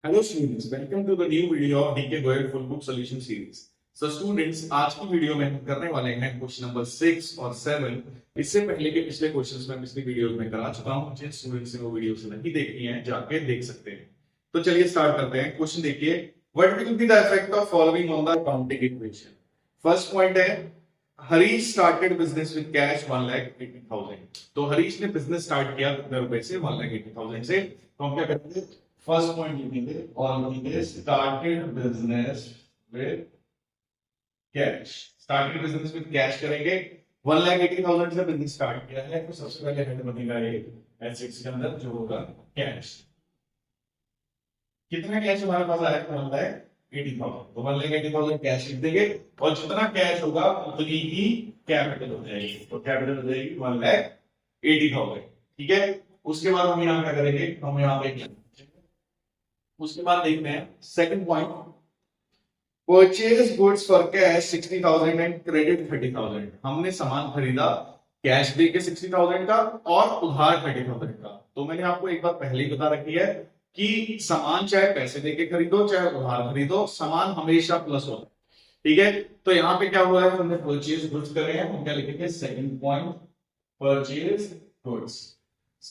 Hello students, welcome to the new video of DK Goyal full book solution series. So students, आज की video में हम करने वाले हैं क्वेश्चन नंबर 6 और 7। इससे पहले के पिछले क्वेश्चंस में पिछली वीडियोस में करा चुका हूं। जिन स्टूडेंट्स ने वो वीडियोस नहीं देखी हैं जाके देख सकते हैं। तो चलिए स्टार्ट करते हैं। क्वेश्चन देखिए, what will be the effect of following on the accounting equation. First point है, Harish started business with cash 1,80,000। तो हरीश ने बिजनेस स्टार्ट किया कितने रुपए से? 1,80,000 से। तो हम क्या करेंगे, फर्स्ट पॉइंट लिखेंगे और लिखेंगे started business with cash. Started business with cash करेंगे। 1,80,000 से बिजनेस स्टार्ट किया है, तो सबसे पहले हेड बनेगा ये एसेट्स के अंदर जो होगा कैश। कितना कैश हमारे पास आया? 1,80,000। तो 1,80,000 कैश लिख देंगे और जितना कैश होगा उतनी ही कैपिटल हो जाएगी। तो कैपिटल हो जाएगी 1,80,000। ठीक है। उसके बाद हम यहाँ क्या करेंगे, हम यहाँ पे उसके बाद देखते हैं second point, purchase goods for cash 60,000 and credit 30,000। हमने सामान खरीदा कैश दे के 60,000 का और उधार 30,000 का। तो मैंने आपको एक बात पहले ही बता रखी है कि सामान चाहे पैसे देके खरीदो चाहे उधार खरीदो, सामान हमेशा प्लस होता है। ठीक है। तो यहाँ पे क्या हुआ है, हमने परचेज गुड्स करे हैं। हम क्या लिखेंगे, second point purchase goods.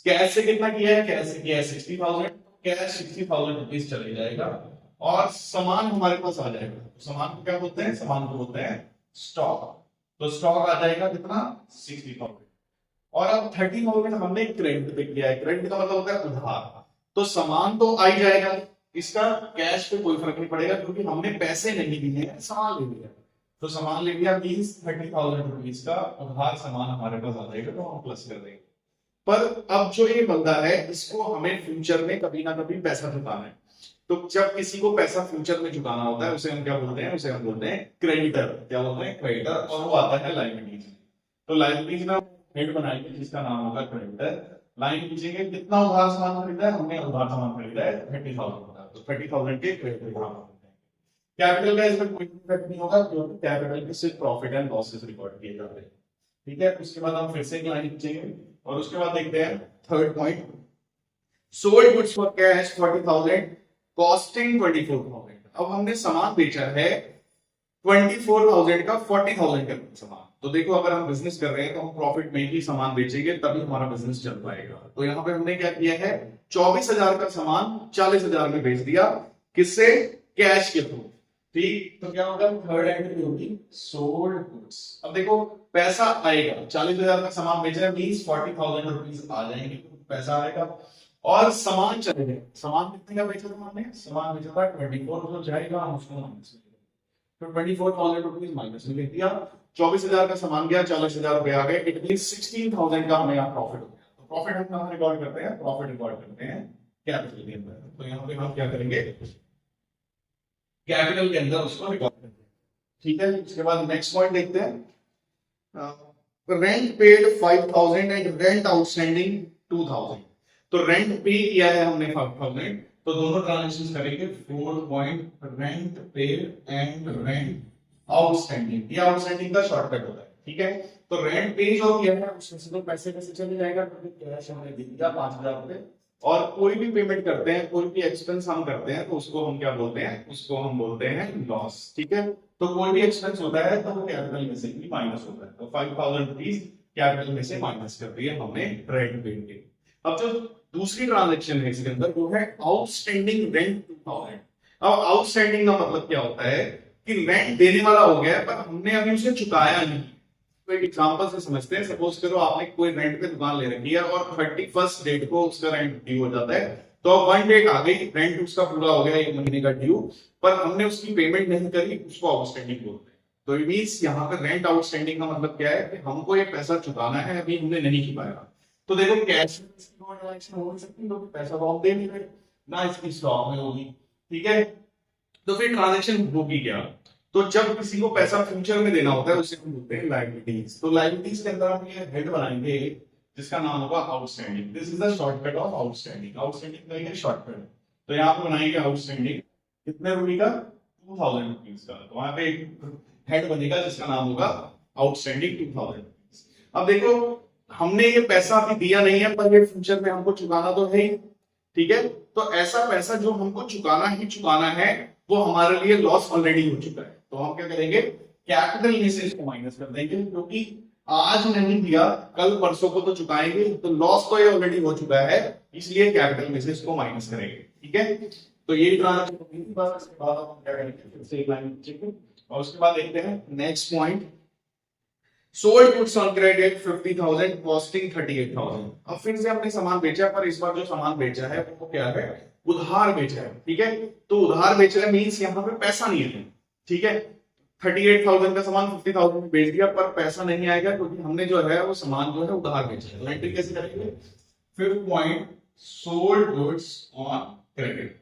Cash से कितना किया है? कैश से किया है 60,000। कैश 60,000 रुपीज चले जाएगा और सामान हमारे पास आ जाएगा। तो सामान को क्या बोलते हैं? सामान को बोलते हैं स्टॉक। तो स्टॉक आ जाएगा कितना? 60,000। और अब 30,000 हमने क्रेडिट पे किया है। क्रेडिट का मतलब होता है उधार। तो सामान तो आ ही जाएगा, इसका कैश पे कोई फर्क नहीं पड़ेगा क्योंकि हमने पैसे नहीं दिए हैं, सामान ले लिया। तो सामान ले लिया मींस 30,000 रुपीज का उधार सामान हमारे पास आ जाएगा, तो हम प्लस कर देंगे। पर अब जो ये बंदा है इसको हमें फ्यूचर में कभी ना कभी पैसा चुकाना है। तो जब किसी को पैसा फ्यूचर में चुकाना होता है उसे हम क्या बोलते हैं? उसे हम बोलते हैं क्रेडिटर। क्या बोलते हैं? क्रेडिटर। और वो आता है लायबिलिटीज में। तो लायबिलिटीज में हेड बनाएंगे जिसका नाम होगा क्रेडिटर। लाइन खींचेंगे, कितना उधार सामान खरीदा है? हमने उधार सामान खरीदा है 30,000 का। तो 30,000 के क्रेडिटर यहां पर। कैपिटल का इसमें कोई इफेक्ट नहीं होगा क्योंकि कैपिटल के सिर्फ प्रॉफिट एंड लॉसेस रिकॉर्ड किए जाते हैं। ठीक है। उसके बाद हम फिर से एक लाइन खींचेंगे और उसके बाद देखते हैं third point, sold goods for cash 40,000 costing 24,000। अब हमने सामान बेचा है 24,000 का 40,000 का सामान। तो देखो, अगर हम बिजनेस कर रहे हैं तो हम प्रॉफिट में ही सामान बेचेंगे तभी हमारा बिजनेस चल पाएगा। तो यहाँ पे हमने क्या किया है, 24,000 का सामान 40,000 में बेच दिया। किससे? कैश के थ्रू। ठीक। तो क्या होगा, थर्ड एंट्री होगी सोल्ड गुड्स। अब देखो पैसा आएगा, 40,000 का सामान बेच रहे हैं मींस 40,000 रुपीज आ जाएंगे, पैसा आएगा और सामान चलेगा। सामान कितने का बेचा था हमने? सामान बेचा था 24, तो जाएगा हम उसको माइनस में। तो 24,000 रुपीज माइनस में लिख दिया। 24,000 का सामान गया, 40,000 रुपए आ गए। इट मींस 16,000 का हमें यहाँ प्रॉफिट हो गया। तो प्रॉफिट हम कहाँ रिकॉर्ड करते हैं? प्रॉफिट रिकॉर्ड करते हैं कैपिटल के अंदर। तो यहाँ पे हम क्या करेंगे, कैपिटल के अंदर उसको रिकॉर्ड करते हैं। ठीक है। उसके बाद नेक्स्ट पॉइंट देखते हैं, rent paid 5,000 and rent outstanding 2,000। तो रेंट पे किया है हमने 5,000, तो दोनों ट्रांजेक्शन करेंगे। 4 point rent paid and rent outstanding. ये आउटस्टैंडिंग का शॉर्टकट होता है। ठीक है। तो रेंट पे जो किया है उसमें से तो पैसे कैसे चले जाएगा क्योंकि कैश हमने दे दिया 5,000 रुपए। और कोई भी पेमेंट करते हैं, कोई भी एक्सपेंस हम करते हैं तो उसको हम क्या बोलते हैं? उसको हम बोलते हैं लॉस। ठीक है। तो कोई भी एक्सपेंस होता है तो वो कैपिटल में से भी माइनस होता है। तो 5,000 रुपीज कैपिटल में से माइनस कर दिया हमने रेंट पेड के। अब जो दूसरी ट्रांजैक्शन है इसके अंदर वो है आउटस्टैंडिंग रेंट 2,000। अब आउटस्टैंडिंग का मतलब क्या होता है कि रेंट देने वाला हो गया पर हमने अभी उसे चुकाया नहीं। तो एक एग्जांपल से समझते हैं। सपोज करो आपने कोई रेंट पे दुकान ले रखी है और 31st डेट को उसका रेंट ड्यू हो जाता है। तो अब 1 डेट आ गई, रेंट उसका पूरा हो गया, 1 महीने का ड्यू, पर हमने उसकी पेमेंट नहीं करी, उसको आउटस्टैंडिंग बोलते हैं। तो इट मींस यहाँ पर रेंट आउटस्टैंडिंग का मतलब क्या है कि हमको ये पैसा चुकाना है, अभी हमने नहीं चुकाया। तो देखो कैश ट्रांजैक्शन हो सकती है, पैसा तो हम दे नहीं रहे ना, इसकी स्टॉक में होगी। ठीक है। तो फिर ट्रांजैक्शन होगी क्या? तो जब किसी को पैसा फ्यूचर में देना होता है उसे हम बोलते हैं लायबिलिटीज। तो लायबिलिटीज के अंदर हम ये हेड बनाएंगे जिसका नाम होगा outstanding. This is the shortcut of outstanding. Outstanding का ये शॉर्टकट। तो यहाँ पे बनाएंगे आउटस्टैंडिंग कितने रुपए का? 2,000 रुपीज का। तो वहां पे हेड बनेगा जिसका नाम होगा आउटस्टैंडिंग 2,000 रुपीज। अब देखो हमने ये पैसा अभी दिया नहीं है पर ये फ्यूचर में हमको चुकाना तो है ही। ठीक है। तो ऐसा पैसा जो हमको चुकाना ही चुकाना है वो हमारे लिए लॉस ऑलरेडी हो चुका है। तो हम क्या करेंगे, कैपिटल में से इसको माइनस कर देंगे, क्योंकि आज नहीं दिया कल परसों को तो चुकाएंगे, तो लॉस तो ये ऑलरेडी हो चुका है, इसलिए कैपिटल में से इसको माइनस करेंगे। ठीक है, तो ये ट्रांजैक्शन इसके बाद हम क्या करेंगे, फिर से एक लाइन खींचेंगे और उसके बाद देखते हैं next point. Sold goods on credit 50,000 costing 38,000। अब फिर से हमने सामान बेचा, पर इस बार जो सामान बेचा है वो क्या है, उधार बेचा है। ठीक है, तो उधार बेच रहे मींस यहाँ पे पैसा नहीं है। ठीक है, 38,000 का सामान 50,000 में बेच दिया, पर पैसा नहीं आएगा क्योंकि हमने जो है वो सामान जो है उधार बेचा है। तो एंट्री कैसे करेंगे, fifth point, sold goods on credit.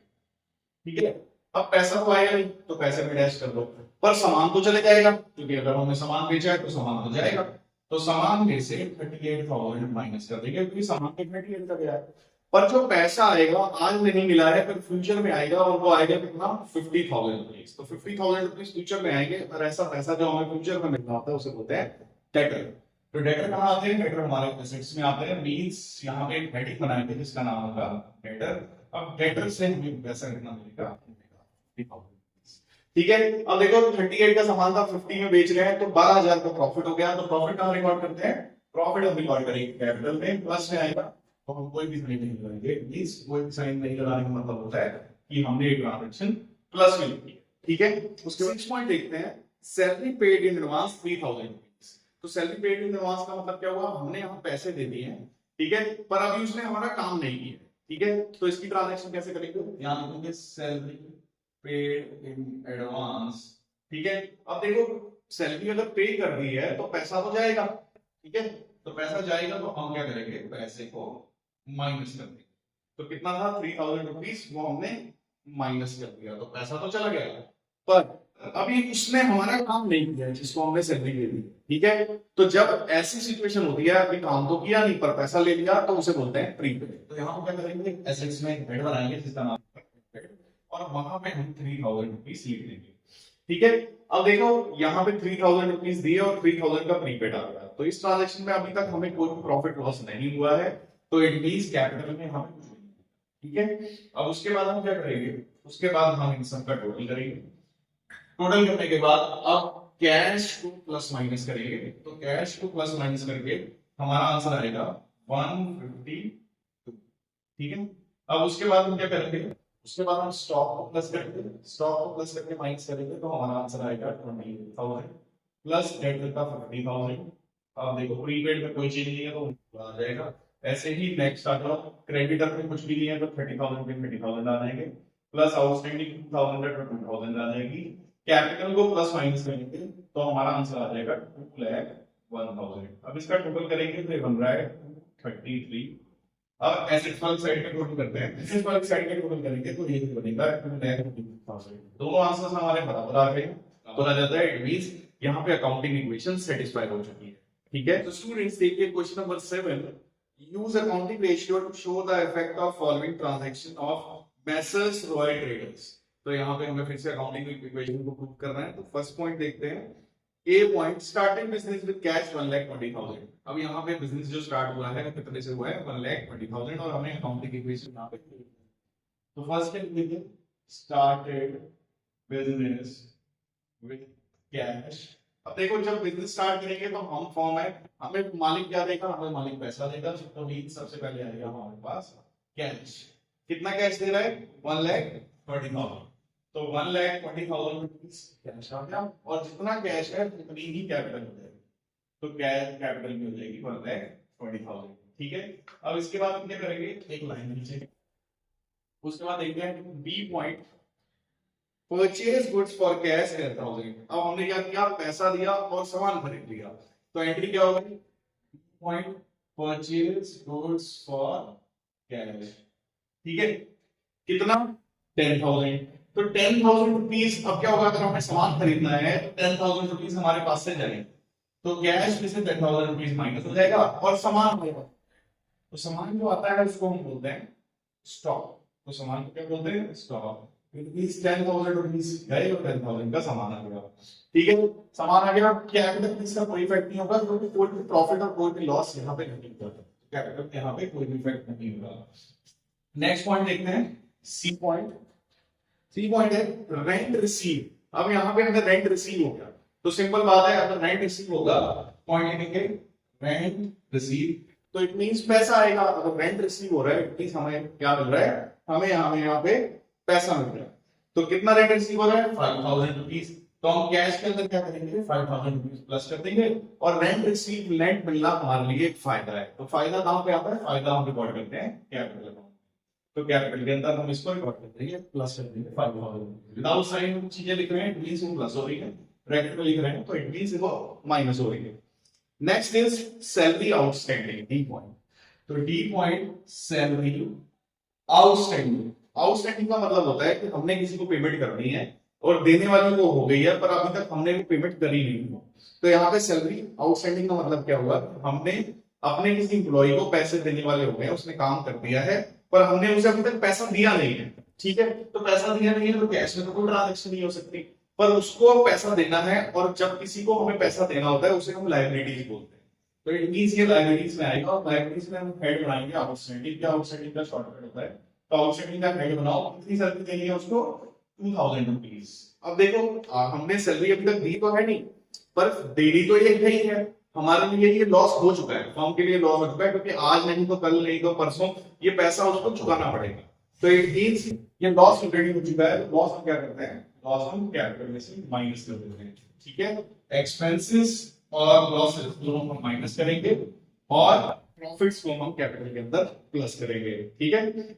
ठीक है, अब पैसा तो आएगा नहीं तो पैसे में डैश कर दो, पर सामान तो चले जाएगा, क्योंकि अगर हमने सामान बेचा है तो सामान तो जाएगा। तो सामान में से 38,000 माइनस कर देंगे, क्योंकि सामान तो 38 का गया है। पर जो पैसा आएगा आज नहीं मिला है, पर फ्यूचर में आएगा, और वो आएगा कितना, 50,000 रुपीज। तो 50,000 रुपीज फ्यूचर में आएंगे, और ऐसा पैसा जो हमें फ्यूचर में मिलना होता है उसे बोलते हैं डेटर। तो डेटर कहाँ आते हैं, डेटर हमारे एसेट्स में आते हैं, मींस यहाँ पे एक हेडिंग बनाएंगे जिसका नाम होगा डेटर। अब डेटर से हमें पैसा कितना मिलेगा, 50,000। ठीक है, अब देखो 38 का सामान था, 50 में बेच रहे हैं, तो 12,000 का प्रॉफिट हो गया। तो प्रॉफिट कहाँ रिकॉर्ड करते हैं, प्रॉफिट हम रिकॉर्ड करेंगे कैपिटल में, प्लस में आएगा, तो हम कोई भी साइन नहीं लगाएंगे। मींस कोई भी साइन नहीं लगाने का मतलब होता है कि हमने एक ट्रांजैक्शन प्लस में लिखी है। ठीक है, उसके बाद 6 पॉइंट देखते हैं, salary paid in advance 3,000 rupees. तो सैलरी पेड इन एडवांस का मतलब क्या हुआ, हमने यहाँ पैसे दे दिए हैं, ठीक है, पर अभी उसने हमारा काम नहीं किया। ठीक है, तो इसकी ट्रांजैक्शन कैसे करेंगे, यहाँ लिखेंगे सैलरी पेड इन एडवांस। ठीक है, अब देखो सैलरी अगर पे कर दी है तो पैसा तो जाएगा। ठीक है, तो पैसा जाएगा तो हम क्या करेंगे, पैसे को माइनस कर देंगे। तो कितना था 3,000 रुपीज, वो हमने माइनस कर दिया, तो पैसा तो चला गया, पर अभी उसने हमारा काम नहीं किया जिसको हमने सैलरी दे दी। ठीक है, तो जब ऐसी सिचुएशन होती है, अभी काम तो किया नहीं पर पैसा ले लिया, तो उसे बोलते हैं प्रीपेड। तो यहाँ क्या करेंगे, एसेट्स में हेड बनाएंगे जिसका नाम और वहां पे हम 3,000 रुपीज लिख देंगे। ठीक है, अब देखो यहाँ पे 3,000 रुपीज दिए और 3,000 का प्रीपेड आ गया। तो इस ट्रांजैक्शन में अभी तक हमें कोई प्रॉफिट लॉस नहीं हुआ है, तो इट मींस कैपिटल में हमें कुछ नहीं। ठीक है, अब उसके बाद हम क्या करेंगे, उसके बाद हम इन सब का टोटल करेंगे। टोटल करने के बाद अब कैश को प्लस माइनस करेंगे, तो कैश को प्लस माइनस करके हमारा आंसर आएगा 152। ठीक है, अब उसके बाद हम क्या करेंगे, उसके बाद हम स्टॉक को प्लस करेंगे, स्टॉक को प्लस करके माइनस करेंगे, तो हमारा आंसर आएगा 20,000 प्लस डेट का 50,000। अब देखो प्रीपेड में कोई चीज नहीं है तो आ जाएगा। ऐसे ही नेक्स्ट आ जाओ, क्रेडिटर में कुछ भी नहीं है तो 30,000 पे 30,000 आ जाएंगे, प्लस आउटस्टैंडिंग 2,000 पे 2,000 आ जाएगी। कैपिटल को प्लस माइनस करेंगे तो हमारा आंसर आ जाएगा 2,01,000। अब इसका टोटल करेंगे तो ये बन रहा है 33। अब एसेट्स वाली साइड का टोटल करते हैं, एसेट्स वाली साइड का टोटल करेंगे तो ये बनेगा 2,10,000। दोनों आंसर्स हमारे बराबर आ गए, बोला जाता है इट मींस यहाँ पे अकाउंटिंग इक्वेशन सेटिस्फाई हो चुकी है। ठीक है, तो स्टूडेंट्स देखिए question number 7, use accounting ratio two show the effect of following transaction of messrs royal traders. तो यहाँ पे हमें फिर से अकाउंटिंग इक्वेशन को प्रूव करना है। तो फर्स्ट पॉइंट देखते हैं, A point, starting business with cash 1,20,000। अब यहाँ पे बिजनेस जो स्टार्ट हुआ है कितने से हुआ है, 1,20,000, और हमें अकाउंटिंग इक्वेशन यहाँ पे। तो फर्स्ट लिखिए, स्टार्टेड बिजनेस विद कैश। अब देखो जब बिजनेस स्टार्ट करेंगे तो हम फॉर्म है, हमें मालिक क्या देगा, हमें मालिक पैसा देगा, तो सबसे पहले आएगा हमारे पास कैश। कितना कैश दे रहा है, 1,20,000। तो 1,20,000 रुपीज कैश आ गया, और जितना कैश है उतनी ही कैपिटल हो जाएगी। तो कैपिटल में हो जाएगी 1,20,000। ठीक है, अब इसके बाद हम क्या करेंगे, एक लाइन नीचे, उसके बाद देखते हैं B point, purchase goods for cash 10,000। अब हमने क्या किया, पैसा दिया और सामान खरीद लिया, तो एंट्री क्या होगी, point purchase goods for cash. ठीक है, कितना, 10,000। तो 10,000 रुपीज, अब क्या होगा, अगर हमें सामान खरीदना है तो 10,000 रुपीज हमारे पास से जाएंगे, तो कैश में से 10,000 रुपीज माइनस हो जाएगा और सामान आएगा। तो सामान जो आता है उसको हम बोलते हैं स्टॉक। तो सामान को क्या बोलते हैं, स्टॉक। 10,000 रुपीज गए और 10,000 का सामान आ गया। ठीक है, सामान आ गया, कैपिटल इसका कोई इफेक्ट नहीं होगा, क्योंकि कोई भी प्रॉफिट और कोई भी लॉस यहाँ पे नहीं होता, कैपिटल यहाँ पे कोई भी इफेक्ट नहीं होगा। नेक्स्ट पॉइंट देखते हैं, सी पॉइंट है रेंट रिसीव। अब यहाँ पे हमें रेंट रिसीव हो गया, तो सिंपल बात है, अगर रेंट रिसीव होगा पॉइंट लिखेंगे रेंट रिसीव, तो इट मींस पैसा आएगा। अगर रेंट रिसीव हो रहा है इट मींस हमें क्या मिल रहा है, हमें यहाँ पे पैसा मिल रहा है। तो कितना रेंट रिसीव हो रहा है, 5000 रुपीज। तो हम कैश के अंदर क्या करेंगे, 5000 रुपीज प्लस कर देंगे, और रेंट रिसीव रेंट मिलना हमारे लिए एक फायदा है। तो फायदा कहाँ पे आता है, फायदा हम रिकॉर्ड करते हैं कैपिटल अकाउंट। तो कैपिटल के अंदर हम इसको रिकॉर्ड कर देंगे, प्लस कर देंगे 5000। विदाउट साइन चीजें लिख रहे हैं, इट मींस वो प्लस हो रही है, ब्रैकेट में लिख रहे हैं तो इट मींस वो माइनस हो रही है। Next is salary outstanding, D point. तो D point salary outstanding. Outstanding का मतलब होता है कि हमने किसी को पेमेंट करनी है और देने वाली वो हो गई है, पर अभी तक हमने वो पेमेंट करी नहीं हो। तो यहाँ पे सैलरी आउटस्टैंडिंग का मतलब क्या हुआ, हमने अपने किसी इंप्लॉय को पैसे देने वाले हो गए, उसने काम कर दिया है पर हमने उसे अभी तक पैसा दिया नहीं है, ठीक है। तो पैसा दिया नहीं है तो कैश में तो कोई ट्रांजेक्शन नहीं हो सकती, पर उसको पैसा देना है, और जब किसी को हमें पैसा देना होता है उसे हम लायबिलिटीज बोलते हैं। तो इट मींस ये लायबिलिटीज में आएगा, और लायबिलिटीज में हम हेड बनाएंगे आउटस्टैंडिंग। क्या आउटस्टैंडिंग का शॉर्टकट होता है, तो आउटस्टैंडिंग का हेड बनाओ, कितनी सैलरी देनी है उसको, 2000 रुपीज। अब देखो हमने सैलरी अभी तक दी तो है नहीं, पर देनी तो ये ही है। हमारे लिए ये लॉस हो चुका है, फर्म के लिए लॉस हो चुका है, क्योंकि आज नहीं तो कल, नहीं तो परसों ये पैसा उसको चुकाना पड़ेगा। तो इट मींस ये लॉस ऑलरेडी हो चुका है। लॉस हम क्या करते हैं, लॉस हम कैपिटल में से माइनस कर देते हैं, ठीक है। एक्सपेंसेस और लॉसेस दोनों हम माइनस करेंगे, और प्रॉफिट्स को हम कैपिटल के अंदर प्लस करेंगे, ठीक है।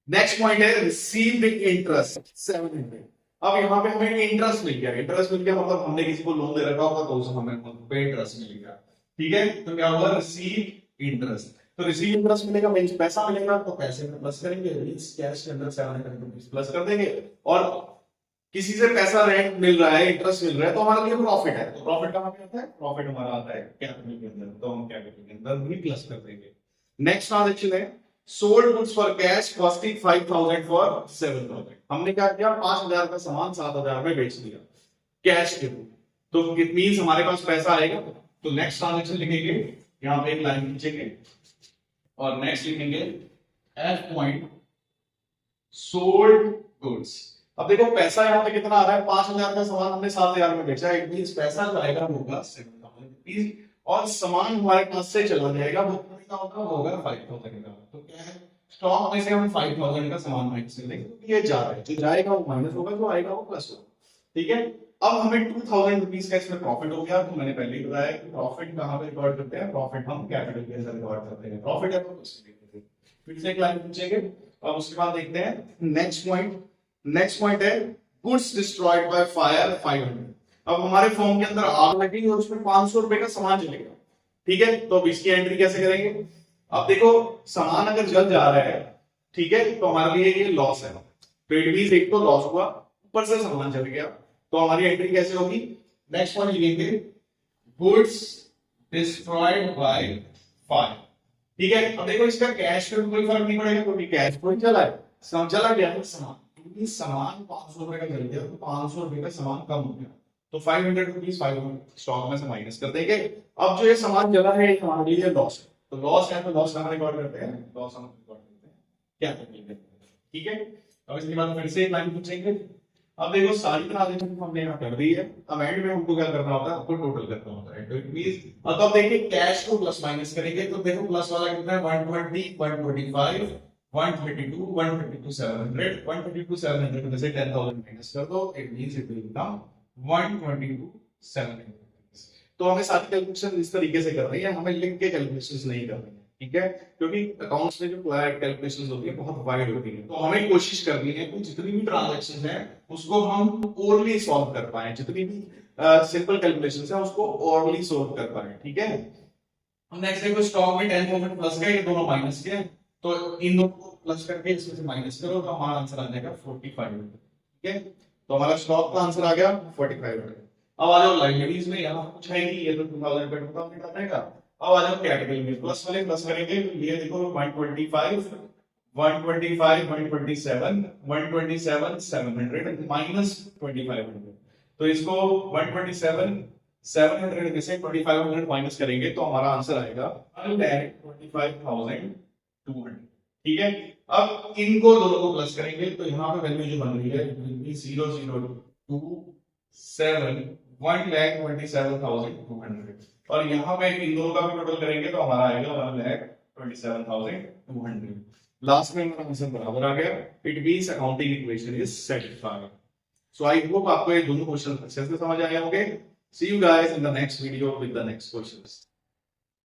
नेक्स्ट पॉइंट है रिसीव्ड इंटरेस्ट 700। अब यहाँ पे हमें इंटरेस्ट मिल गया। इंटरेस्ट मिल गया मतलब हमने किसी को लोन दे रखा होगा तो उसे हमें पे इंटरेस्ट मिल गया, ठीक है। तो क्या होगा, रिसीव इंटरेस्ट। तो रिसीव इंटरेस्ट मिलेगा, मींस पैसा मिलेगा, तो पैसे में प्लस करेंगे, मींस कैश के अंदर 700 रुपीस प्लस कर देंगे। और किसी से पैसा रेंट मिल रहा है, इंटरेस्ट मिल रहा है, तो हमारे लिए प्रॉफिट है। तो प्रॉफिट कहाँ पे आता है, प्रॉफिट हमारा आता है कैपिटल के अंदर, तो हम कैपिटल के अंदर भी प्लस कर देंगे। नेक्स्ट ट्रांजैक्शन है sold goods for cash costing 5000 for 7000। हमने क्या किया, 5000 का सामान 7000 में बेच दिया कैश के थ्रू, तो इट मींस हमारे पास पैसा आएगा। तो नेक्स्ट ट्रांजैक्शन लिखेंगे, यहाँ पे एक लाइन खींचेंगे और नेक्स्ट लिखेंगे एफ पॉइंट सोल्ड गुड्स। अब देखो पैसा यहाँ पे कितना आ रहा है, 5000 का सामान हमने 7000 में बेचा, इट मींस पैसा आएगा होगा 7000 रुपीज, और सामान हमारे पास से चला जाएगा वो होगा 5000 का। तो क्या है, स्टॉक में से हम 5000 का सामान माइनस कर देंगे, तो ये जा रहा है, जो जाएगा वो माइनस होगा, जो आएगा वो प्लस होगा, ठीक है। अब हमें 2000 रुपीज का इसमें प्रॉफिट हो गया। तो मैंने पहले ही बताया कि प्रॉफिट कहां पे रिकॉर्ड करते हैं, प्रॉफिट हम कैपिटल के अंदर रिकॉर्ड करते हैं। प्रॉफिट है तो फिर से एक लाइन पूछेंगे, अब उसके बाद देखते हैं नेक्स्ट पॉइंट। नेक्स्ट पॉइंट है गुड्स डिस्ट्रॉयड बाय फायर 500। अब हमारे फॉर्म के अंदर आग लगी और उसमें 500 रुपए का सामान जलेगा, ठीक है। तो अब इसकी एंट्री कैसे करेंगे, अब देखो सामान अगर जल जा रहा है, ठीक है, तो हमारे लिए ये लॉस है। तो इट मींस एक तो लॉस हुआ, ऊपर से सामान जल गया, तो हमारी एंट्री कैसे होगी, नेक्स्ट पॉइंट लिखेंगे गुड्स डिस्ट्रॉयड बाय फायर, ठीक है। अब देखो इसका कैश पे कोई फर्क नहीं पड़ेगा, क्योंकि कैश कोई चला है, चला गया है सामान, क्योंकि सामान 500 रुपए का जल गया, तो 500 रुपए का सामान कम हो गया, तो 500 रुपीज 500 स्टॉक में से माइनस कर देंगे। अब जो ये सामान जला है हमारे लिए लॉस है, तो लॉस है तो लॉस हम रिकॉर्ड करते हैं, लॉस हम रिकॉर्ड करते हैं क्या करेंगे, ठीक है। अब इसके बाद फिर से एक लाइन पूछेंगे। अब देखो सारी ट्रांजैक्शन हमने यहाँ कर दी है, अब एंड में हमको क्या करना होता है, आपको टोटल करना होता है। तो इट मींस अब आप देखिए कैश को प्लस माइनस करेंगे, तो देखो प्लस वाला कितना है, 120 125 132 132 700 132 700 में से 10000 माइनस कर दो, it means it will become 122 700। तो हमें सारी कैलकुलेशन इस तरीके से कर रही है, हमें लिख के कैलकुलेशंस नहीं करनी है, ठीक है, क्योंकि अकाउंट्स में जो कैलकुलेशंस होती है बहुत वाइड होती है। तो हमें कोशिश करनी है कि जितनी भी ट्रांजैक्शंस हैं उसको हम ओरली सॉल्व कर पाए, जितनी भी सिंपल कैलकुलेशंस हैं उसको ओरली सॉल्व कर पाए, ठीक है। नेक्स्ट देखो स्टॉक में 10000 प्लस का, ये दोनों माइनस के, तो इन दोनों को प्लस करके इसमें से माइनस करो, तो हमारा आंसर आ जाएगा 4500, ठीक है। तो हमारा स्टॉक का आंसर आ गया 4500। अब आ जाओ लाइब्रेरीज में, यहाँ कुछ है नहीं, ये तो 2000 पे 2000 आ जाएगा। अब आ जाओ कैटेगरी में, प्लस वाले प्लस करेंगे, ये देखो 125 125 127 127 700 माइनस 2500, तो इसको 127 700 में से 2500 माइनस करेंगे, तो हमारा आंसर आएगा 1,25,200, ठीक है। अब इनको दोनों को प्लस करेंगे तो यहाँ पे वैल्यू जो बन रही है 00271,27,200 और यहाँ पे इन दोनों का भी टोटल करेंगे तो हमारा आएगा 1,27,200। लास्ट में हमारा आंसर बराबर आ गया। It means accounting equation is satisfied. So I hope आपको ये दोनों क्वेश्चन अच्छे से समझ आए होंगे। See you guys in the next video with the next questions.